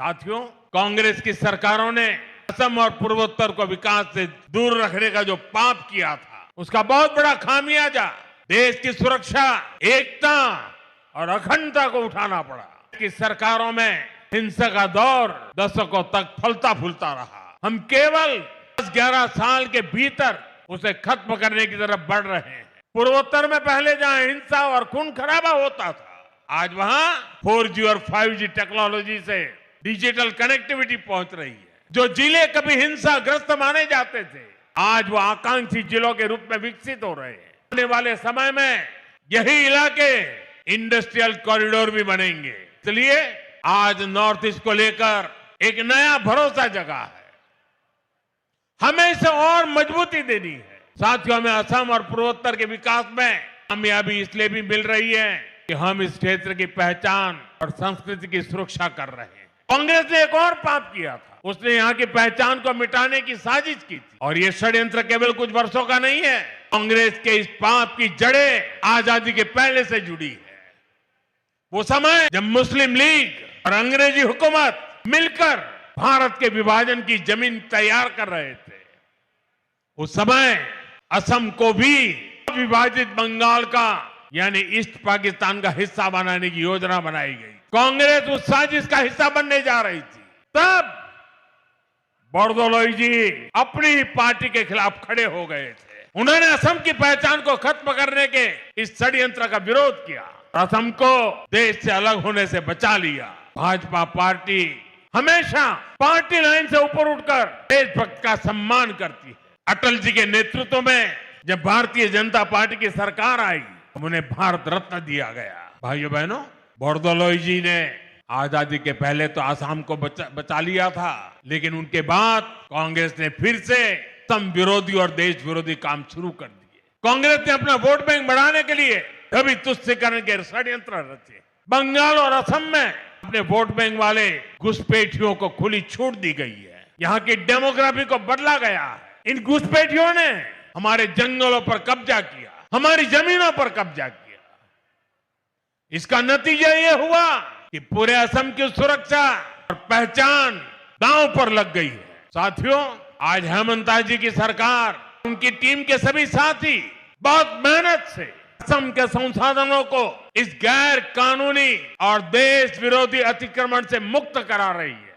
साथियों, कांग्रेस की सरकारों ने असम और पूर्वोत्तर को विकास से दूर रखने का जो पाप किया था, उसका बहुत बड़ा खामियाजा देश की सुरक्षा, एकता और अखंडता को उठाना पड़ा। कि सरकारों में हिंसा का दौर दशकों तक फलता फूलता रहा। हम केवल 10-11 साल के भीतर उसे खत्म करने की तरफ बढ़ रहे हैं। पूर्वोत्तर में पहले जहां हिंसा और खून खराबा होता था, आज वहां 4G और 5G टेक्नोलॉजी से डिजिटल कनेक्टिविटी पहुंच रही है। जो जिले कभी हिंसाग्रस्त माने जाते थे, आज वो आकांक्षी जिलों के रूप में विकसित हो रहे हैं। आने वाले समय में यही इलाके इंडस्ट्रियल कॉरिडोर भी बनेंगे। इसलिए आज नॉर्थ ईस्ट को लेकर एक नया भरोसा जगा है। हमें इसे और मजबूती देनी है। साथियों, हमें असम और पूर्वोत्तर के विकास में कामयाबी इसलिए भी मिल रही है कि हम इस क्षेत्र की पहचान और संस्कृति की सुरक्षा कर रहे हैं। कांग्रेस ने एक और पाप किया था। उसने यहाँ की पहचान को मिटाने की साजिश की थी, और ये षड्यंत्र केवल कुछ वर्षों का नहीं है। कांग्रेस के इस पाप की जड़ें आजादी के पहले से जुड़ी है। वो समय जब मुस्लिम लीग और अंग्रेजी हुकूमत मिलकर भारत के विभाजन की जमीन तैयार कर रहे थे, उस समय असम को भी विभाजित बंगाल का यानी ईस्ट पाकिस्तान का हिस्सा बनाने की योजना बनाई गई। कांग्रेस उस साजिश का हिस्सा बनने जा रही थी। तब बोरदोलोई जी अपनी पार्टी के खिलाफ खड़े हो गए थे। उन्होंने असम की पहचान को खत्म करने के इस षड्यंत्र का विरोध किया, असम को देश से अलग होने से बचा लिया। भाजपा पार्टी हमेशा पार्टी लाइन से ऊपर उठकर देशभक्त का सम्मान करती है। अटल जी के नेतृत्व में जब भारतीय जनता पार्टी की सरकार आई, उन्हें भारत रत्न दिया गया। भाइयों बहनों, बोरदोलोई जी ने आजादी के पहले तो आसाम को बचा लिया था, लेकिन उनके बाद कांग्रेस ने फिर से सम विरोधी और देश विरोधी काम शुरू कर दिए। कांग्रेस ने अपना वोट बैंक बढ़ाने के लिए कभी तुष्टिकरण के षड्यंत्र रचे। बंगाल और असम में अपने वोट बैंक वाले घुसपैठियों को खुली छूट दी गई है। यहाँ की डेमोग्राफी को बदला गया है। इन घुसपैठियों ने हमारे जंगलों पर कब्जा किया, हमारी जमीनों पर कब्जा किया। इसका नतीजा ये हुआ कि पूरे असम की सुरक्षा और पहचान दांव पर लग गई है। साथियों, आज हेमंता जी की सरकार, उनकी टीम के सभी साथी बहुत मेहनत से असम के संसाधनों को इस गैर कानूनी और देश विरोधी अतिक्रमण से मुक्त करा रही है।